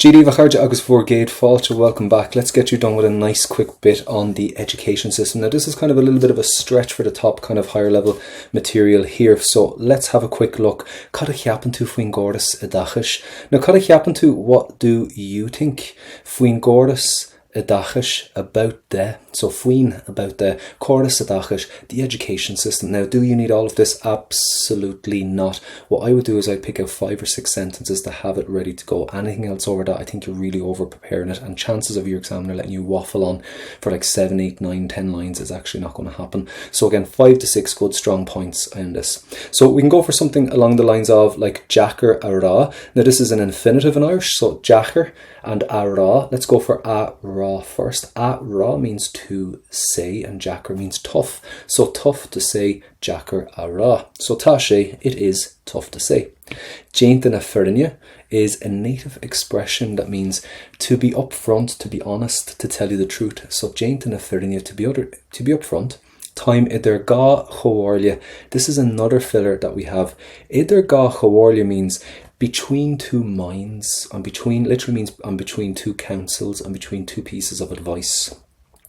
GD Vaharja agus Vorgade Falcha, welcome back. Let's get you done with a nice quick bit on the education system. Now this is kind of a little bit of a stretch for the top kind of higher level material here. So let's have a quick look. Cad cheapann tú faoin gcóras oideachais. Now cad cheapann tú, what do you think? Faoin gcóras oideachais about the, so faoin about the córas oideachais, the education system. Now do you need all of this? Absolutely not. What I would do is I'd pick out 5 or 6 sentences to have it ready to go. Anything else over that, I think you're really over preparing it, and chances of your examiner letting you waffle on for like 7, 8, 9, 10 lines is actually not going to happen. So again, 5 to 6 good strong points in this. So we can go for something along the lines of like jacker a rá. Now this is an infinitive in Irish, so jacker and a rá. Let's go for a rá first. A rá means to say and jacker means tough. So tough to say, jacker a rá. So tá sé, it is tough to say. Déanta na foirne is a native expression that means to be upfront, to be honest, to tell you the truth. So déanta na foirne, to be upfront. Time idir ga chomhairle. This is another filler that we have. Idir ga chomhairle means between two minds, and between literally means on between two counsels, and between two pieces of advice.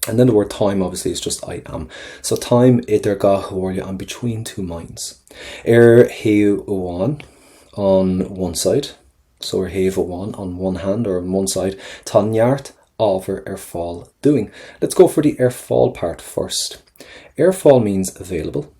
And then the word time obviously is just I am. So time idir ga chomhairle, on between two minds. Hev uan on one side. So hev uan on one hand or on one side. Tá neart ábhar fáil doing. Let's go for the fáil part first. Fáil means available,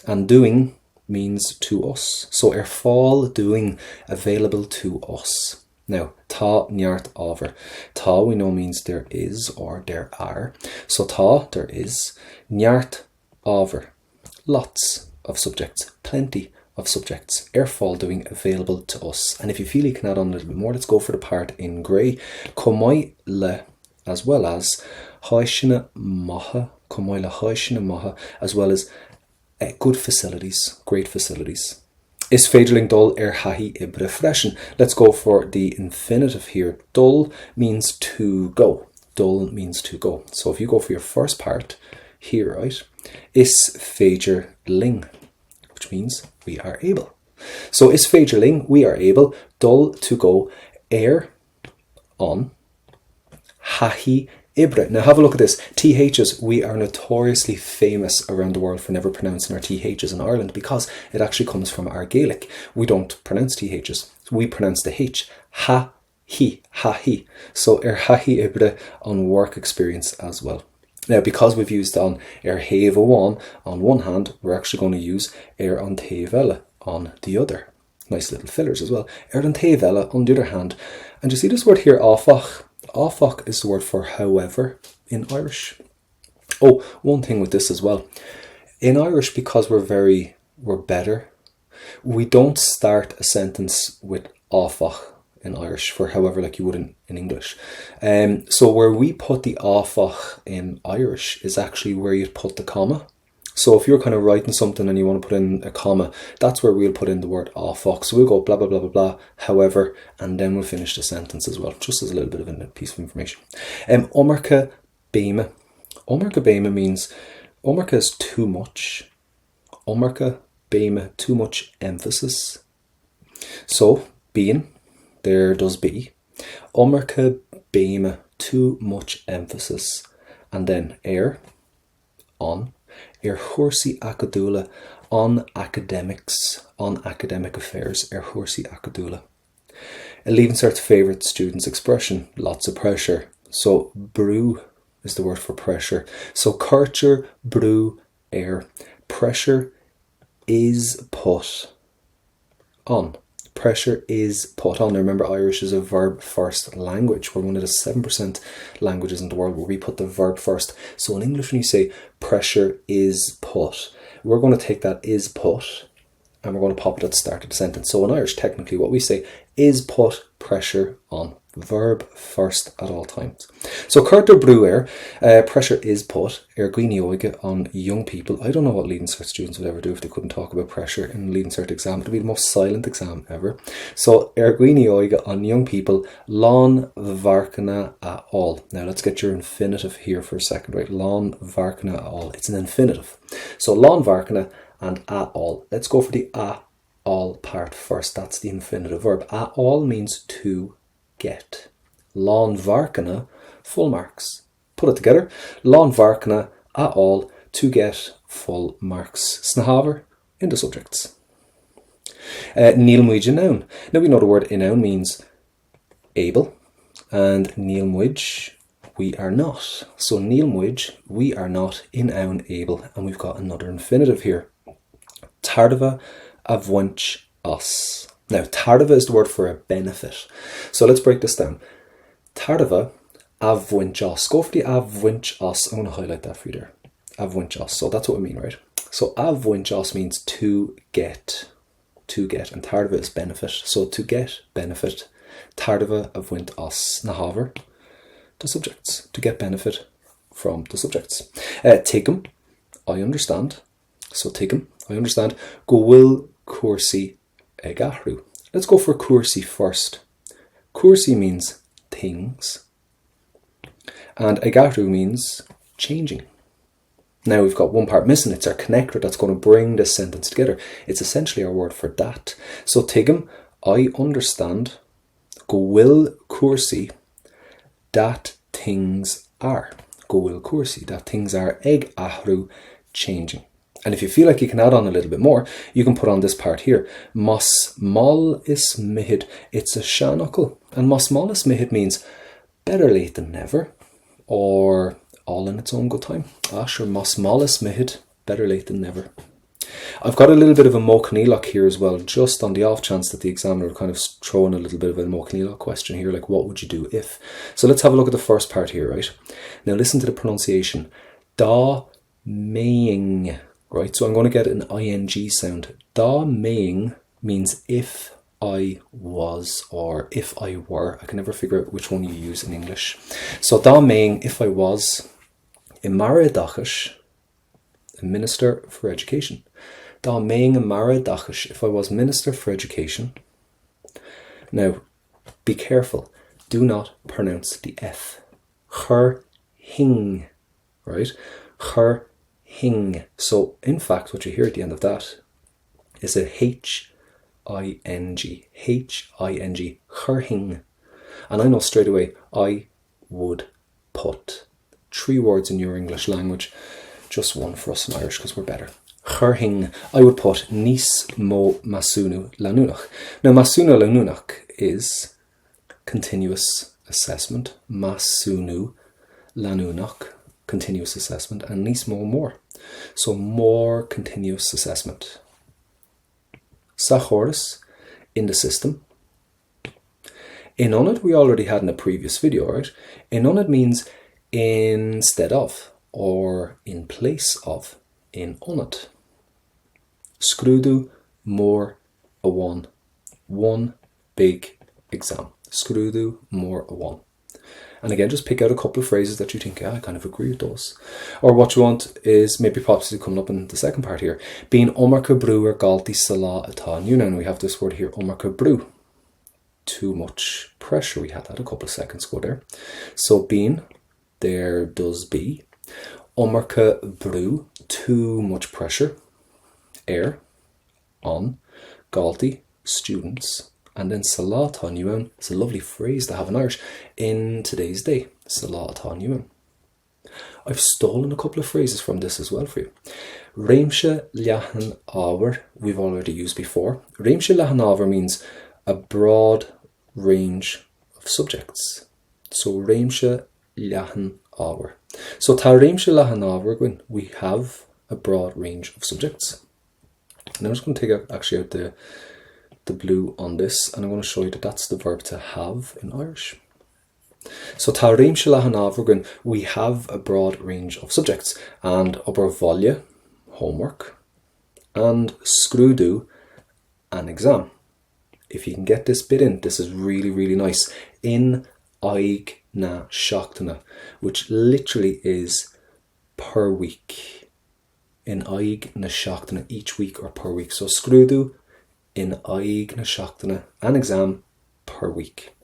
and doing means to us. So fáil doing, available to us. Now, tá neart ábhar. Tá we know means there is or there are. So tá, there is. Neart ábhar, lots of subjects, plenty of subjects. Fáil doing, available to us. And if you feel you can add on a little bit more, let's go for the part in grey. Comai le, as well as haisina maha, comai le haisina maha, as well as good facilities, great facilities. Is féidirling dul hahi ibre freisin. Let's go for the infinitive here. Dul means to go. Dul means to go. So if you go for your first part here, right? Is féidirling, which means we are able. So is féidirling, we are able. Dul, to go. On. Hahi ibre. Now have a look at this. THs, we are notoriously famous around the world for never pronouncing our THs in Ireland because it actually comes from our Gaelic. We don't pronounce THs. We pronounce the H. Ha, he, ha, he. So hahi ibre on work experience as well. Now because we've used on hev uan on one hand, we're actually going to use an taobh on the other. Nice little fillers as well. An taobh on the other hand. And you see this word here, áfach. Áfach is the word for however in Irish. Oh, one thing with this as well. In Irish, because we're better, we don't start a sentence with áfach in Irish for however like you would in English. So where we put the áfach in Irish is actually where you'd put the comma. So if you're kind of writing something and you want to put in a comma, that's where we'll put in the word áfach. So we'll go blah, blah, blah, blah, blah, however, and then we'll finish the sentence as well, just as a little bit of a piece of information. Iomarca béime. Iomarca béime means, iomarca is too much. Iomarca béime, too much emphasis. So, being, there does be. Iomarca béime, too much emphasis. And then on. Chúrsaí acadúla, on academics, on academic affairs, chúrsaí acadúla. A Leaving Cert's favourite student's expression, lots of pressure. So brew is the word for pressure. So culture, brew, pressure is put on. Pressure is put on. Now remember, Irish is a verb first language. We're one of the 7% languages in the world where we put the verb first. So in English, when you say pressure is put, we're going to take that is put and we're going to pop it at the start of the sentence. So in Irish, technically what we say is put pressure on. Verb first at all times. So Curta Brewer, pressure is put, Erguini Oiga on young people. I don't know what Leaving Cert students would ever do if they couldn't talk about pressure in Leaving Cert exam. It would be the most silent exam ever. So Erguini Oiga on young people, Lán Bharcana a all. Now let's get your infinitive here for a second, right? Lán Bharcana a all. It's an infinitive. So Lán Bharcana and a all. Let's go for the a all part first. That's the infinitive verb. A all means to get. Lánmheabhair, full marks. Put it together. Lánmheabhair at all to get full marks. Sna in the subjects. Níl muid noun. Now we know the word in noun means able, and níl muid, we are not. So níl muid, we are not in noun able, and we've got another infinitive here. Tardava a bhaint as. Now tardava is the word for a benefit. So let's break this down. Tardava a bhaint as. Go for the a bhaint as. I'm going to highlight that for you there. A bhaint as. So that's what we mean, right? So a bhaint as means to get. To get, and tardava is benefit. So to get benefit, tardava a bhaint as na ábhar, the subjects, to get benefit from the subjects. Tuigim, I understand. So tuigim, I understand. Go bhfuil chúrsaí ag ardú. Let's go for chúrsaí first. Chúrsaí means things, and ag ardú means changing. Now we've got one part missing. It's our connector that's going to bring this sentence together. It's essentially our word for that. So tuigim, I understand. Go bhfuil chúrsaí that things are. Go bhfuil chúrsaí that things are ag ardú, changing. And if you feel like you can add on a little bit more, you can put on this part here. Mas mal is mihid. It's a shanachal. And mas mal is mihid means better late than never, or all in its own good time. Sure, mas mal is mihid, better late than never. I've got a little bit of a mochnílach here as well, just on the off chance that the examiner will kind of throw in a little bit of a mochnílach question here, like what would you do if? So let's have a look at the first part here, right? Now listen to the pronunciation. Da maying, right? So I'm going to get an ing sound. Da maying means if I was, or if I were. I can never figure out which one you use in English. So da maying, if I was, oideachais, a minister for education. Da maying oideachais, if I was minister for education. Now, be careful. Do not pronounce the F. Chur hing, right? Chur hing. So, in fact, what you hear at the end of that is a H-I-N-G. H-I-N-G. Chur hing. And I know straight away, I would put 3 words in your English language, just one for us in Irish because we're better. Chur hing. I would put nís mo measúnú leanúnach. Now, measúnú leanúnach is continuous assessment. Measúnú leanúnach, continuous assessment, and nís mo more. So more continuous assessment. Sachoris, in the system. In on it, we already had in a previous video, right? In on it means instead of, or in place of, in on it. Scrúdú mór a one. One big exam. Scrúdú mór a one. And again, just pick out a couple of phrases that you think, yeah, I kind of agree with those. Or what you want is maybe possibly coming up in the second part here. Being iomarca brú ar galtaí sa lá atá nniu. And we have this word here, iomarca brú. Too much pressure. We had that a couple of seconds ago there. So being, there does be. Iomarca brú, too much pressure. Air, on. Galtaí, students. And then sa lá atá nniu. It's a lovely phrase to have in Irish in today's day. Sa lá atá nniu. I've stolen a couple of phrases from this as well for you. Réimse leathan ábhar, we've already used before. Réimse leathan ábhar means a broad range of subjects. So réimse leathan ábhar. So tá réimse leathan ábhar, we have a broad range of subjects. And I'm just going to take out the blue on this, and I'm going to show you that that's the verb to have in Irish. So tá réimse leathan ábhar, we have a broad range of subjects, and obair bhaile, homework, and scrúdú, an exam. If you can get this bit in, this is really, really nice. In aig na seachtaine, which literally is per week. In aig na seachtaine, each week or per week. So scrúdú, in aig na seachtaine, an exam per week.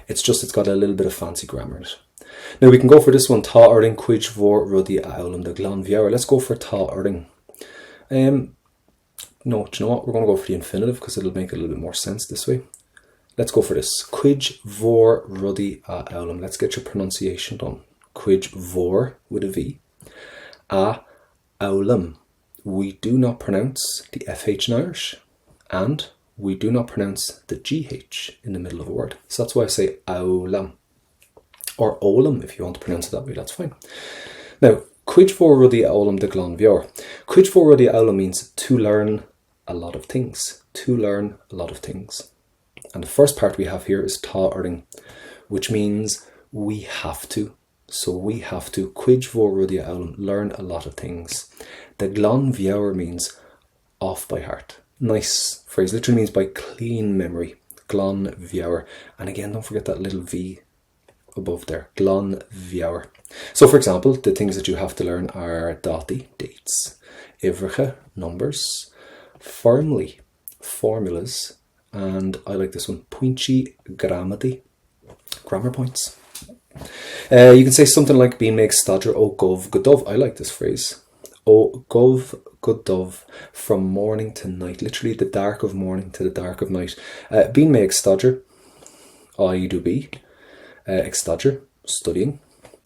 It's got a little bit of fancy grammar in it. Now we can go for this one, tá arding cuid mhór rudaí a eolam de ghlanmheabhair. Let's go for tá arding. No, do you know what? We're going to go for the infinitive because it'll make a little bit more sense this way. Let's go for this. Cuid mhór rudaí a fhoghlaim. Let's get your pronunciation done. Cuid mhór with a V. A fhoghlaim. We do not pronounce the FH in Irish, and we do not pronounce the GH in the middle of a word. So that's why I say fhoghlaim. Or fhoghlaim, if you want to pronounce it that way, that's fine. Now, cuid mhór rudaí a fhoghlaim de ghlanmheabhair. Cuid mhór rudaí a fhoghlaim means to learn a lot of things. To learn a lot of things. And the first part we have here is tá arding, which means we have to. So we have to, cuid mhór rudaí a fhoghlaim, learn a lot of things. The ghlanmheabhair means off by heart. Nice phrase, literally means by clean memory. Ghlanmheabhair. And again, don't forget that little V above there. Ghlanmheabhair. So for example, the things that you have to learn are dátaí, dates, iomarca, numbers, formally, formulas, and I like this one, pointí, grammar points. You can say something like béime stadr ó gobh go dubh. I like this phrase. Ó gobh go dubh, from morning to night. Literally the dark of morning to the dark of night. Béime stadr, I do be. Stadr, studying.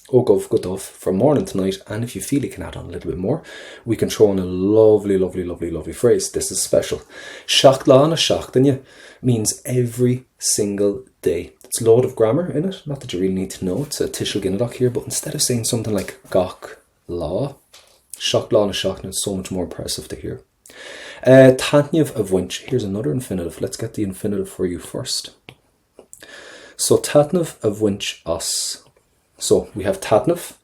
Ó gobh go dubh, from morning to night. And if you feel you can add on a little bit more, we can throw in a lovely phrase. This is special. Seacht lána seachtaine means every single day. It's a load of grammar in it. Not that you really need to know. It's a tishel ginadach here. But instead of saying something like gach lá, seacht lána seachtaine is so much more impressive to hear. Taitneamh a bhaint. Here's another infinitive. Let's get the infinitive for you first. So taitneamh a bhaint as. So we have taitneamh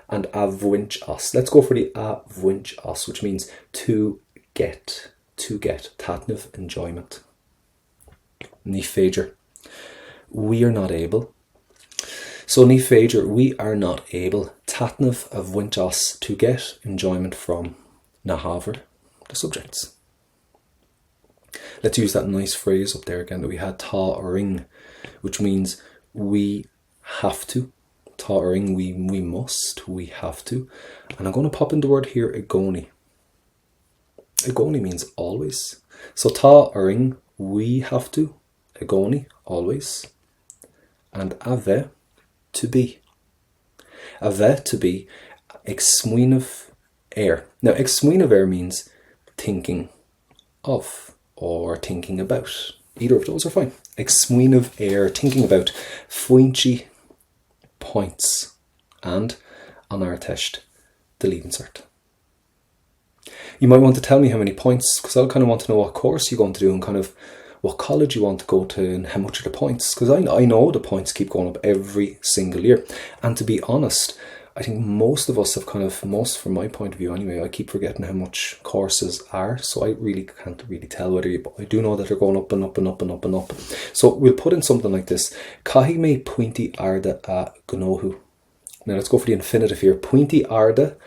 and a bhaint as. Let's go for the a bhaint as, which means to get. To get. Taitneamh, enjoyment. Ní féidir. We are not able. So ní féidir, we are not able. Taitneamh a bhaint as, to get enjoyment from. Na ábhar, the subjects. Let's use that nice phrase up there again that we had, tá arding, which means we have to. Tá arding, we must, we have to. And I'm going to pop in the word here, agóní. Agóní means always. So tá arding, we have to. Agóní, always. And a bheith, to be. A bheith, to be. Ag smaoineamh air. Now, ag smaoineamh air means thinking of or thinking about. Either of those are fine. Ag smaoineamh air, thinking about. Pointí, points. And an ardú, the leaving cert. You might want to tell me how many points, because I'll kind of want to know what course you're going to do and kind of what college you want to go to and how much are the points, because I know the points keep going up every single year. And to be honest, I think most of us have from my point of view anyway, I keep forgetting how much courses are, so I really can't really tell whether you, but I do know that they're going up and up and up and up and up. So we'll put in something like this. Caithfidh mé pointí arda a ghnóthú. Now let's go for the infinitive here. Pointí arda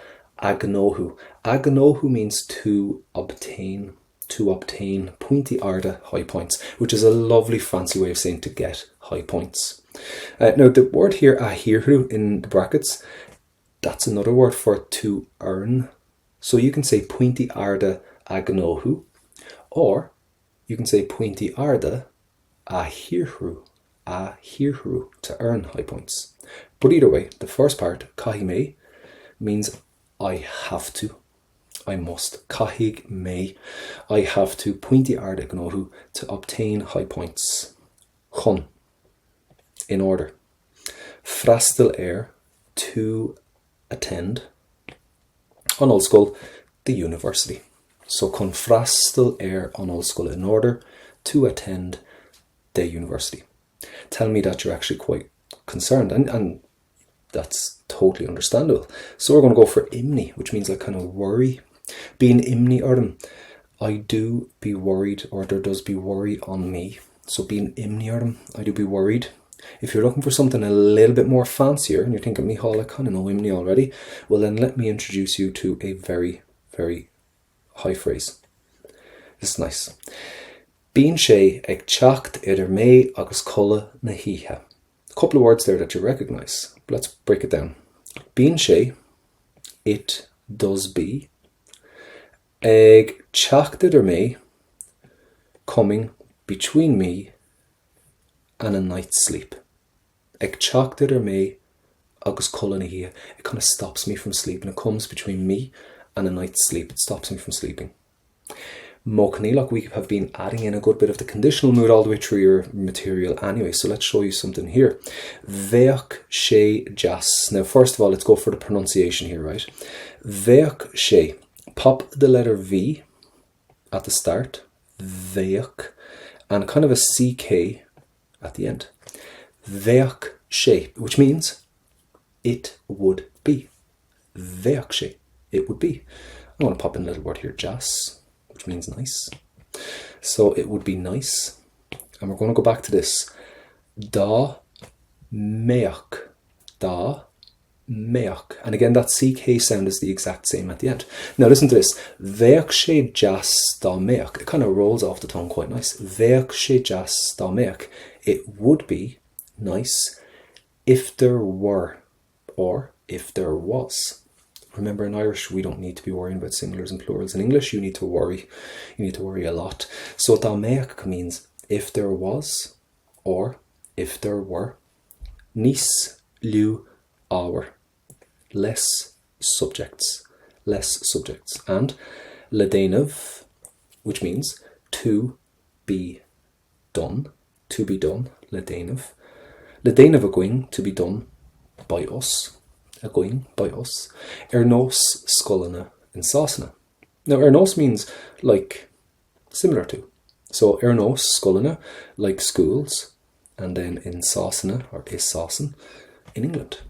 a ghnóthú. A ghnóthú means to obtain. To obtain. Pointí arda, high points, which is a lovely fancy way of saying to get high points. Now the word here, ahirhu, in the brackets, that's another word for to earn. So you can say pointí arda a ghnóthú, or you can say pointí arda ahirhu, to earn high points. But either way, the first part, caithfidh mé, means I have to. I must. Caithfidh mé. I have to. Pointí arda ghnóthú, to obtain high points. Chun, in order. Freastal air, to attend. An old school, the university. So chun freastal air an old school, in order to attend the university. Tell me that you're actually quite concerned, and that's totally understandable. So we're going to go for imni, which means like kind of worry. Being imni ardam, I do be worried, or there does be worry on me. So being imni ardam, I do be worried. If you're looking for something a little bit more fancier and you're thinking, Michal, I kind of know imni already, well then let me introduce you to a very, very high phrase. This is nice. Bíonn sé ag teacht idir mé agus colla na híthe. A couple of words there that you recognise. Let's break it down. Bíonn sé, it does be, ag teacht idir mé, coming between me and a night's sleep. Ag teachtar mé agus colanna hí. It kind of stops me from sleeping. It comes between me and a night's sleep. It stops me from sleeping. Mo Cnílach, we have been adding in a good bit of the conditional mood all the way through your material anyway. So let's show you something here. Bheadh sé jas. Now, first of all, let's go for the pronunciation here, right? Bheadh sé. Pop the letter V at the start. Bheadh. And kind of a CK at the end. Bheadh sé, which means it would be. Bheadh sé. It would be. I want to pop in a little word here, jas, which means nice. So it would be nice. And we're going to go back to this. Da meach. Da meach. And again, that CK sound is the exact same at the end. Now listen to this. Bheadh sé jas da meach. It kind of rolls off the tongue quite nice. Bheadh sé jas da meach. It would be nice if there were, or if there was. Remember, in Irish, we don't need to be worrying about singulars and plurals. In English, you need to worry. You need to worry a lot. So da meach means if there was, or if there were. Níos liú ábhar. Less subjects. Less subjects. And leanúnach, which means to be done. To be done. Leanúnach. Leanúnach a going, to be done by us. A going by us. Nos scoilne in Sasana. Now, nos means like, similar to. So, nos scoilne, like schools, and then in Sasana, or is Sasan, in England.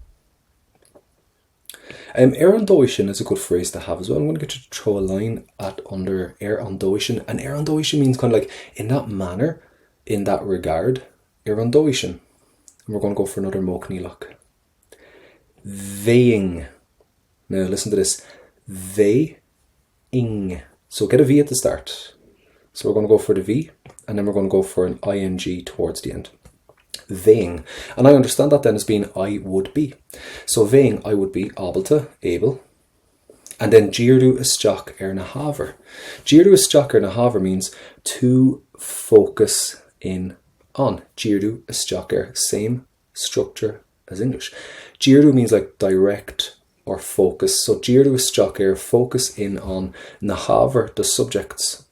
An dóishin is a good phrase to have as well. I'm going to get you to throw a line at under an dóishin. And an dóishin means kind of like in that manner, in that regard. An dóishin. And we're going to go for another Mo Cnílach. Véing. Now listen to this. Véing. So get a V at the start. So we're going to go for the V, and then we're going to go for an ing towards the end. Véing. And I understand that then as being I would be. So véing, I would be ábalta, able. And then dírdú isteach na hábhar. Dírdú isteach na hábhar means to focus in on. Dírdú isteach, same structure as English. Dírdú means like direct or focus. So dírdú isteach, focus in on na hábhar, the subjects.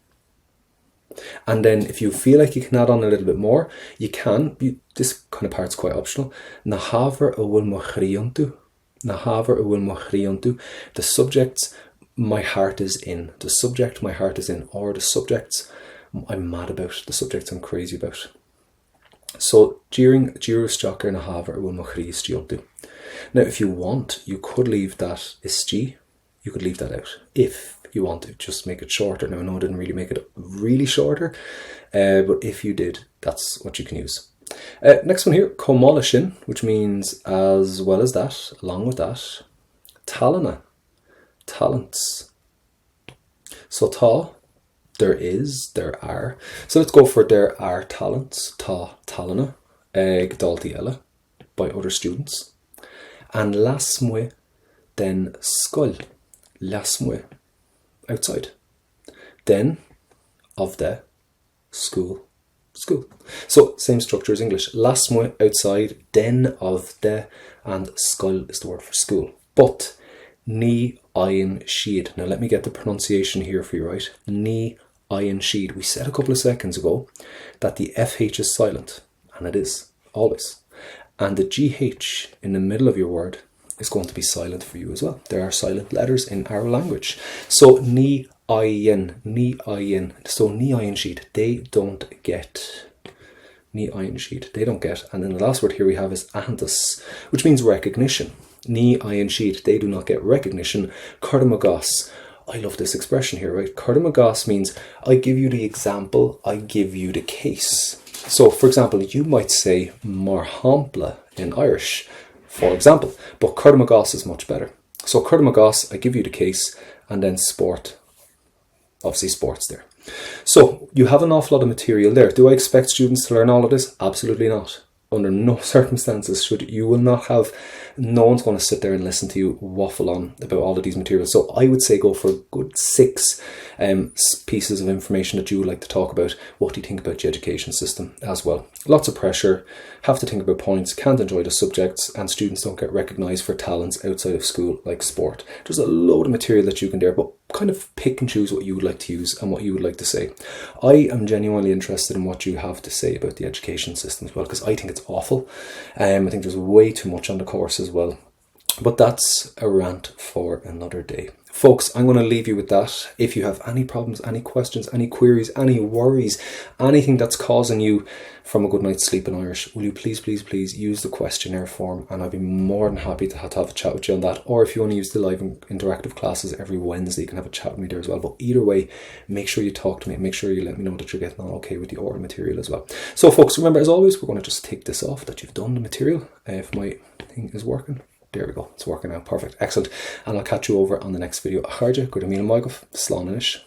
And then if you feel like you can add on a little bit more, you can. This kind of part's quite optional. Na hábhar a bhfuil mo chríontú. Na hábhar a bhfuil mo chríontú. The subjects my heart is in. The subject my heart is in. Or the subjects I'm mad about. The subjects I'm crazy about. So dírdú isteach na hábhar a bhfuil mo chríontú. Now if you want, you could leave that istí. You could leave that out. If you want to, just make it shorter. Now I know I didn't really make it really shorter, but if you did, that's what you can use. Next one here, comálashin, which means as well as that, along with that. Talana, talents. So tá, there is, there are. So let's go for there are talents. Tá talana, gdaltaí eile, by other students. And lasmuigh, then scoil, lasmuigh. Outside. Then of the school. So same structure as English. Lasmuigh, outside, then of the, and scoil is the word for school. But ní aon siad. Now let me get the pronunciation here for you, right? Ní aon siad. We said a couple of seconds ago that the FH is silent, and it is, always. And the GH in the middle of your word is going to be silent for you as well. There are silent letters in our language. So ní aon, ní aon. So ní aon siad, they don't get. Ní aon siad, they don't get. And then the last word here we have is antas, which means recognition. Ní aon siad, they do not get recognition. Cardamagas. I love this expression here, right? Cardamagas means I give you the example, I give you the case. So for example, you might say mar hampla in Irish, for example, but cardamagas is much better. So cardamagas, I give you the case, and then sport, obviously sports there. So you have an awful lot of material there. Do I expect students to learn all of this? Absolutely not. under no circumstances should you will not have, no one's going to sit there and listen to you waffle on about all of these materials. So I would say go for a good 6 pieces of information that you would like to talk about. What do you think about the education system as well? Lots of pressure, have to think about points, can't enjoy the subjects, and students don't get recognised for talents outside of school like sport. There's a load of material that you can do, but kind of pick and choose what you would like to use and what you would like to say. I am genuinely interested in what you have to say about the education system as well, because I think it's awful. I think there's way too much on the course as well. But that's a rant for another day. Folks, I'm going to leave you with that. If you have any problems, any questions, any queries, any worries, anything that's causing you from a good night's sleep in Irish, will you please use the questionnaire form, and I'd be more than happy to have a chat with you on that. Or if you want to use the live interactive classes every Wednesday, you can have a chat with me there as well. But either way, make sure you talk to me. Make sure you let me know that you're getting on okay with the oral material as well. So folks, remember, as always, we're going to just take this off that you've done the material. If my thing is working. There we go, it's working out perfect, excellent. And I'll catch you over on the next video. Go to Míle Maigah, slán inis.